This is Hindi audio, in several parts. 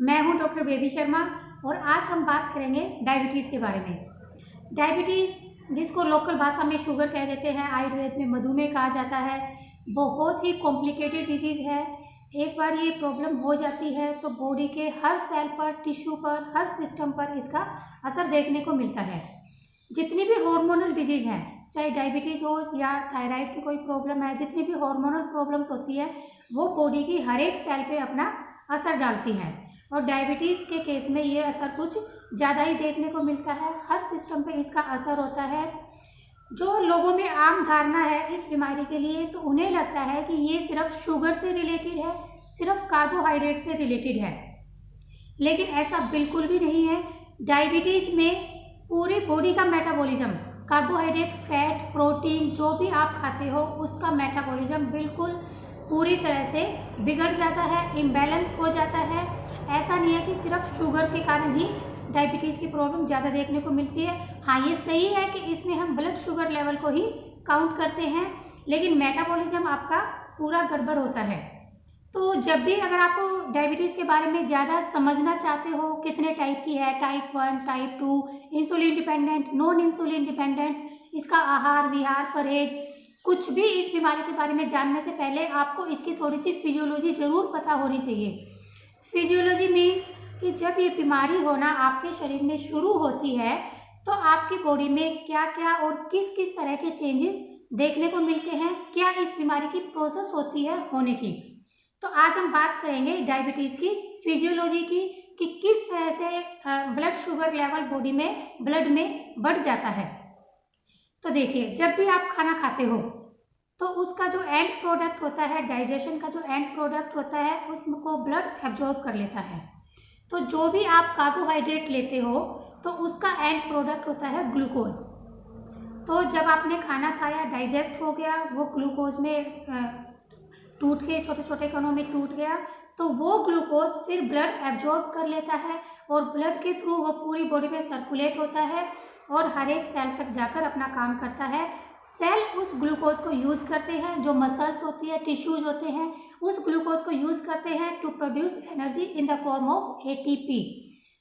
मैं हूं डॉक्टर बेबी शर्मा और आज हम बात करेंगे डायबिटीज़ के बारे में। डायबिटीज़ जिसको लोकल भाषा में शुगर कह देते हैं, आयुर्वेद में मधुमेह कहा जाता है, बहुत ही कॉम्प्लिकेटेड डिजीज़ है। एक बार ये प्रॉब्लम हो जाती है तो बॉडी के हर सेल पर, टिश्यू पर, हर सिस्टम पर इसका असर देखने को मिलता है। जितनी भी हार्मोनल डिजीज़ हैं, चाहे डायबिटीज़ हो या थायराइड की कोई प्रॉब्लम है, जितनी भी हार्मोनल प्रॉब्लम्स होती है वो बॉडी की हर एक सेल पे अपना असर डालती हैं और डायबिटीज़ के केस में ये असर कुछ ज़्यादा ही देखने को मिलता है। हर सिस्टम पे इसका असर होता है। जो लोगों में आम धारणा है इस बीमारी के लिए, तो उन्हें लगता है कि ये सिर्फ शुगर से रिलेटेड है, सिर्फ कार्बोहाइड्रेट से रिलेटेड है, लेकिन ऐसा बिल्कुल भी नहीं है। डायबिटीज़ में पूरी बॉडी का मेटाबॉलिज्म, कार्बोहाइड्रेट, फैट, प्रोटीन जो भी आप खाते हो उसका मेटाबॉलिज्म बिल्कुल पूरी तरह से बिगड़ जाता है, इम्बैलेंस हो जाता है। ऐसा नहीं है कि सिर्फ शुगर के कारण ही डायबिटीज़ की प्रॉब्लम ज़्यादा देखने को मिलती है। हाँ, ये सही है कि इसमें हम ब्लड शुगर लेवल को ही काउंट करते हैं, लेकिन मेटाबॉलिज्म आपका पूरा गड़बड़ होता है। तो जब भी अगर आप डायबिटीज़ के बारे में ज़्यादा समझना चाहते हो, कितने टाइप की है, type 1, type 2, insulin dependent, non insulin dependent, इसका आहार विहार, परहेज, कुछ भी इस बीमारी के बारे में जानने से पहले आपको इसकी थोड़ी सी फिजियोलॉजी ज़रूर पता होनी चाहिए। फिजियोलॉजी मीन्स कि जब ये बीमारी होना आपके शरीर में शुरू होती है तो आपकी बॉडी में क्या क्या और किस किस तरह के चेंजेस देखने को मिलते हैं, क्या इस बीमारी की प्रोसेस होती है होने की। तो आज हम बात करेंगे डायबिटीज़ की फिजियोलॉजी की, कि किस तरह से ब्लड शुगर लेवल बॉडी में, ब्लड में बढ़ जाता है। तो देखिए, जब भी आप खाना खाते हो तो उसका जो एंड प्रोडक्ट होता है, डाइजेशन का जो एंड प्रोडक्ट होता है, उसको ब्लड एब्जॉर्ब कर लेता है। तो जो भी आप कार्बोहाइड्रेट लेते हो तो उसका एंड प्रोडक्ट होता है ग्लूकोज। तो जब आपने खाना खाया, डाइजेस्ट हो गया, वो ग्लूकोज में टूट के छोटे छोटे कणों में टूट गया, तो वो ग्लूकोज फिर ब्लड एब्जॉर्ब कर लेता है और ब्लड के थ्रू वो पूरी बॉडी में सर्कुलेट होता है और हर एक सेल तक जाकर अपना काम करता है। सेल उस ग्लूकोज को यूज करते हैं, जो मसल्स होती है, टिश्यूज होते हैं, उस ग्लूकोज को यूज करते हैं to produce energy in the form of ATP.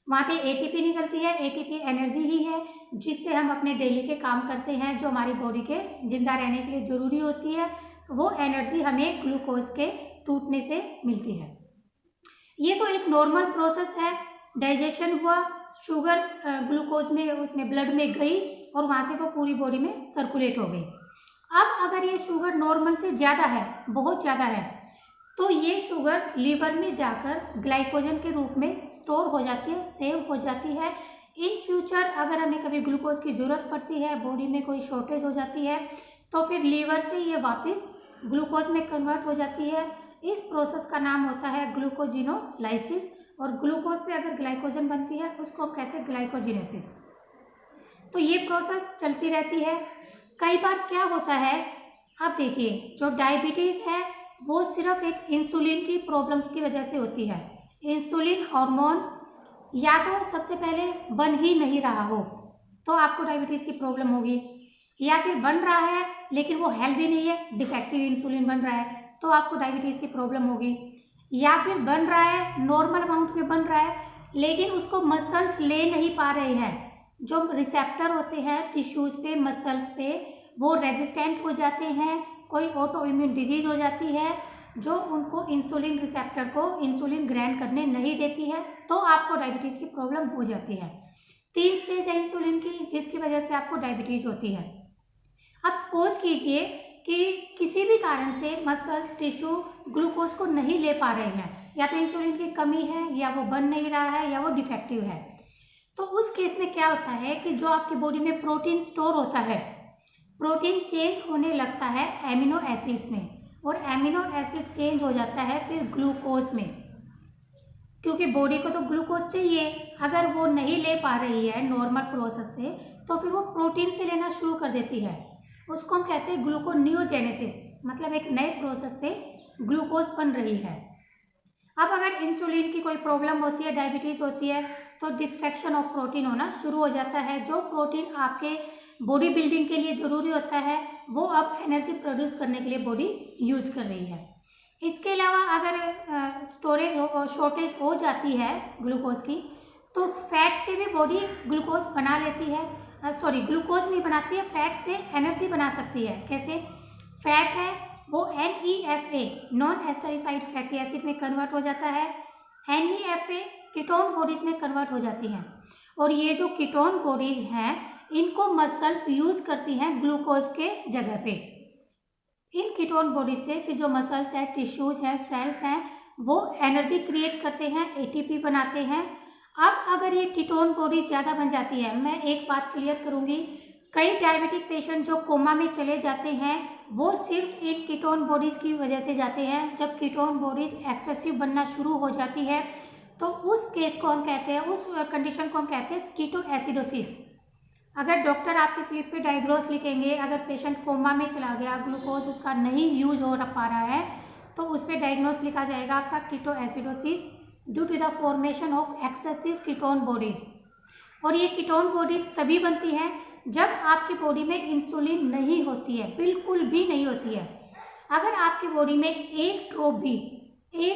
वहाँ पे एटीपी निकलती है। एटीपी एनर्जी ही है जिससे हम अपने डेली के काम करते हैं, जो हमारी बॉडी के जिंदा रहने के लिए ज़रूरी होती है। वो एनर्जी हमें ग्लूकोज के टूटने से मिलती है। ये तो एक नॉर्मल प्रोसेस है। डाइजेशन हुआ, शुगर ग्लूकोज में, उसमें ब्लड में गई और वहाँ से वो पूरी बॉडी में सर्कुलेट हो गई। अब अगर ये शुगर नॉर्मल से ज़्यादा है, बहुत ज़्यादा है, तो ये शुगर लीवर में जाकर ग्लाइकोजन के रूप में स्टोर हो जाती है, सेव हो जाती है। इन फ्यूचर अगर हमें कभी ग्लूकोज की ज़रूरत पड़ती है, बॉडी में कोई शॉर्टेज हो जाती है, तो फिर लीवर से ये वापस ग्लूकोज में कन्वर्ट हो जाती है। इस प्रोसेस का नाम होता है ग्लूकोजिनोलाइसिस, और ग्लूकोज से अगर ग्लाइकोजन बनती है उसको हम कहते हैं ग्लाइकोजिनेसिस। तो ये प्रोसेस चलती रहती है। कई बार क्या होता है, अब देखिए, जो डायबिटीज़ है वो सिर्फ एक इंसुलिन की प्रॉब्लम्स की वजह से होती है। इंसुलिन हार्मोन या तो सबसे पहले बन ही नहीं रहा हो तो आपको डायबिटीज़ की प्रॉब्लम होगी, या फिर बन रहा है लेकिन वो हेल्दी नहीं है, डिफेक्टिव इंसुलिन बन रहा है, तो आपको डायबिटीज़ की प्रॉब्लम होगी। या फिर बन रहा है, नॉर्मल अमाउंट में बन रहा है, लेकिन उसको मसल्स ले नहीं पा रहे हैं। जो रिसेप्टर होते हैं टिश्यूज पे, मसल्स पे, वो रेजिस्टेंट हो जाते हैं, कोई ऑटो इम्यून डिजीज हो जाती है जो उनको इंसुलिन रिसेप्टर को इंसुलिन ग्रैंड करने नहीं देती है, तो आपको डायबिटीज़ की प्रॉब्लम हो जाती है। 3 स्टेज है इंसुलिन की, जिसकी वजह से आपको डायबिटीज़ होती है। अब सपोज कीजिए कि किसी भी कारण से मसल्स, टिश्यू ग्लूकोज को नहीं ले पा रहे हैं, या तो इंसुलिन की कमी है, या वो बन नहीं रहा है, या वो डिफेक्टिव है। तो उस केस में क्या होता है कि जो आपकी बॉडी में प्रोटीन स्टोर होता है, प्रोटीन चेंज होने लगता है एमिनो एसिड्स में, और एमिनो एसिड चेंज हो जाता है फिर ग्लूकोज में, क्योंकि बॉडी को तो ग्लूकोज चाहिए। अगर वो नहीं ले पा रही है नॉर्मल प्रोसेस से, तो फिर वो प्रोटीन से लेना शुरू कर देती है। उसको हम कहते हैं ग्लूकोनियोजेनेसिस, मतलब एक नए प्रोसेस से ग्लूकोज बन रही है। अब अगर इंसुलिन की कोई प्रॉब्लम होती है, डायबिटीज़ होती है, तो डिस्ट्रैक्शन ऑफ प्रोटीन होना शुरू हो जाता है। जो प्रोटीन आपके बॉडी बिल्डिंग के लिए ज़रूरी होता है वो अब एनर्जी प्रोड्यूस करने के लिए बॉडी यूज कर रही है। इसके अलावा अगर शॉर्टेज हो जाती है ग्लूकोज की, तो फैट से भी बॉडी ग्लूकोज बना लेती है, ग्लूकोज नहीं बनाती है, फैट से एनर्जी बना सकती है। कैसे? फैट है वो NEFA नॉन एस्टरिफाइड फैटी एसिड में कन्वर्ट हो जाता है, NEFA कीटोन बॉडीज में कन्वर्ट हो जाती हैं, और ये जो कीटोन बॉडीज हैं इनको मसल्स यूज करती हैं ग्लूकोज के जगह पे। इन कीटोन बॉडीज से फिर जो मसल्स हैं, टिश्यूज हैं, सेल्स हैं, वो एनर्जी क्रिएट करते हैं, ATP बनाते हैं। अब अगर ये कीटोन बॉडीज ज़्यादा बन जाती है, मैं एक बात क्लियर करूँगी, कई डायबिटिक पेशेंट जो कोमा में चले जाते हैं वो सिर्फ इन कीटोन बॉडीज़ की वजह से जाते हैं। जब कीटोन बॉडीज़ एक्सेसिव बनना शुरू हो जाती है तो उस केस को हम कहते हैं, उस कंडीशन को हम कहते हैं कीटो एसिडोसिस। अगर डॉक्टर आपके स्लिप पे डायग्नोज लिखेंगे, अगर पेशेंट कोमा में चला गया, ग्लूकोज उसका नहीं यूज हो पा रहा है, तो उस पर डायग्नोज लिखा जाएगा आपका ketoacidosis due to the formation of excessive ketone bodies. और ये कीटोन बॉडीज़ तभी बनती हैं जब आपकी बॉडी में इंसुलिन नहीं होती है, बिल्कुल भी नहीं होती है। अगर आपकी बॉडी में एक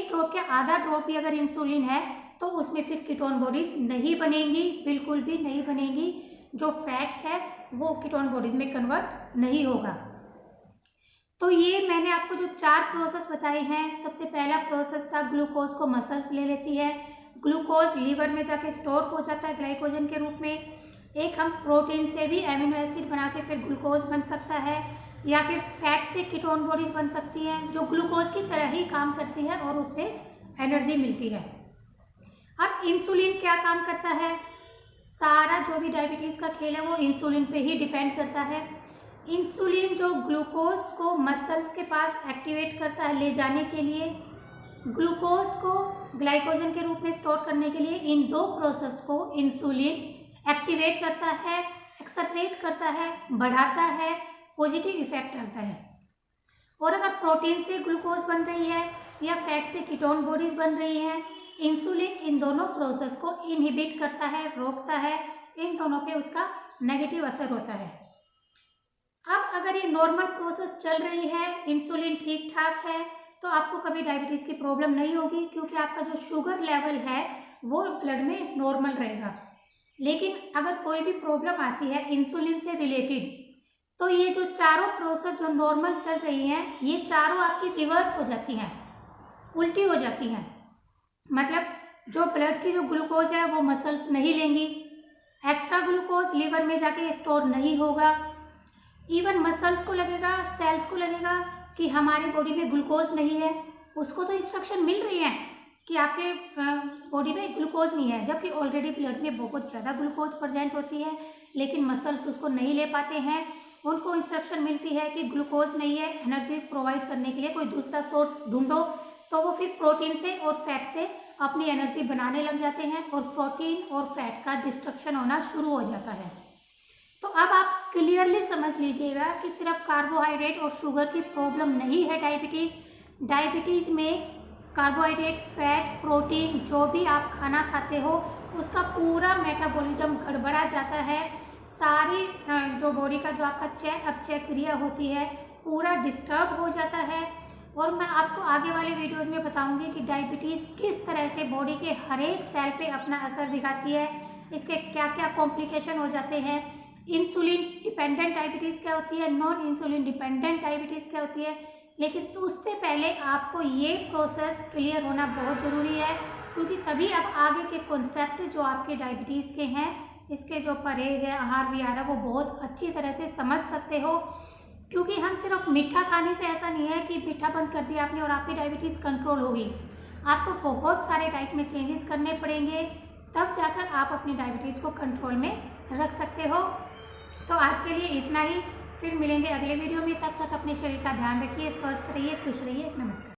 ड्रॉप या आधा ड्रॉप भी अगर इंसुलिन है तो उसमें फिर कीटोन बॉडीज़ नहीं बनेंगी, बिल्कुल भी नहीं बनेंगी। जो फैट है वो कीटोन बॉडीज़ में कन्वर्ट नहीं होगा। तो ये मैंने आपको जो 4 प्रोसेस बताए हैं, सबसे पहला प्रोसेस था ग्लूकोज को मसल्स ले लेती है, ग्लूकोज लीवर में जाके स्टोर हो जाता है ग्लाइकोजन के रूप में। एक हम प्रोटीन से भी एमिनो एसिड बना के फिर ग्लूकोज बन सकता है, या फिर फैट से कीटोन बॉडीज बन सकती हैं जो ग्लूकोज की तरह ही काम करती है और उससे एनर्जी मिलती है। अब इंसुलिन क्या काम करता है? सारा जो भी डायबिटीज़ का खेल है वो इंसुलिन पे ही डिपेंड करता है। इंसुलिन जो ग्लूकोज को मसल्स के पास एक्टिवेट करता है ले जाने के लिए, ग्लूकोज को ग्लाइकोजन के रूप में स्टोर करने के लिए, इन 2 प्रोसेस को इंसुलिन एक्टिवेट करता है, एक्सेलरेट करता है, बढ़ाता है, पॉजिटिव इफेक्ट डालता है। और अगर प्रोटीन से ग्लूकोज बन रही है या फैट से कीटोन बॉडीज बन रही है, इंसुलिन इन दोनों प्रोसेस को इनहिबिट करता है, रोकता है, इन दोनों पे उसका नेगेटिव असर होता है। अब अगर ये नॉर्मल प्रोसेस चल रही है, इंसुलिन ठीक ठाक है, तो आपको कभी डायबिटीज़ की प्रॉब्लम नहीं होगी, क्योंकि आपका जो शुगर लेवल है वो ब्लड में नॉर्मल रहेगा। लेकिन अगर कोई भी प्रॉब्लम आती है इंसुलिन से रिलेटेड, तो ये जो चारों प्रोसेस जो नॉर्मल चल रही हैं, ये चारों आपकी रिवर्ट हो जाती हैं, उल्टी हो जाती हैं। मतलब जो ब्लड की जो ग्लूकोज है वो मसल्स नहीं लेंगी, एक्स्ट्रा ग्लूकोज लीवर में जाके स्टोर नहीं होगा। इवन मसल्स को लगेगा, सेल्स को लगेगा कि हमारी बॉडी में ग्लूकोज नहीं है, उसको तो इंस्ट्रक्शन मिल रही है कि आपके बॉडी में ग्लूकोज नहीं है, जबकि ऑलरेडी ब्लड में बहुत ज़्यादा ग्लूकोज प्रेजेंट होती है, लेकिन मसल्स उसको नहीं ले पाते हैं। उनको इंस्ट्रक्शन मिलती है कि ग्लूकोज नहीं है, एनर्जी प्रोवाइड करने के लिए कोई दूसरा सोर्स ढूंढो, तो वो फिर प्रोटीन से और फैट से अपनी एनर्जी बनाने लग जाते हैं और प्रोटीन और फैट का डिस्ट्रक्शन होना शुरू हो जाता है। तो अब आप क्लियरली समझ लीजिएगा कि सिर्फ कार्बोहाइड्रेट और शुगर की प्रॉब्लम नहीं है डायबिटीज़ में कार्बोहाइड्रेट, फैट, प्रोटीन जो भी आप खाना खाते हो उसका पूरा मेटाबॉलिज्म गड़बड़ा जाता है। सारी जो बॉडी का जो आपका चय क्रिया होती है पूरा डिस्टर्ब हो जाता है। और मैं आपको आगे वाले वीडियोज़ में बताऊंगी कि डायबिटीज़ किस तरह से बॉडी के हर एक सेल पे अपना असर दिखाती है, इसके क्या क्या कॉम्प्लिकेशन हो जाते हैं, इंसुलिन डिपेंडेंट डायबिटीज़ क्या होती है, नॉन इंसुलिन डिपेंडेंट डायबिटीज़ क्या होती है। लेकिन उससे पहले आपको ये प्रोसेस क्लियर होना बहुत ज़रूरी है, क्योंकि तभी अब आगे के कॉन्सेप्ट जो आपके डायबिटीज़ के हैं, इसके जो परहेज है, आहार विहार है, वो बहुत अच्छी तरह से समझ सकते हो। क्योंकि हम सिर्फ मीठा खाने से ऐसा नहीं है कि मीठा बंद कर दिया आपने और आपकी डायबिटीज़ कंट्रोल होगी। आपको बहुत सारे डाइट में चेंजेस करने पड़ेंगे, तब जाकर आप अपनी डायबिटीज़ को कंट्रोल में रख सकते हो। तो आज के लिए इतना ही, फिर मिलेंगे अगले वीडियो में। तब तक अपने शरीर का ध्यान रखिए, स्वस्थ रहिए, खुश रहिए। नमस्कार।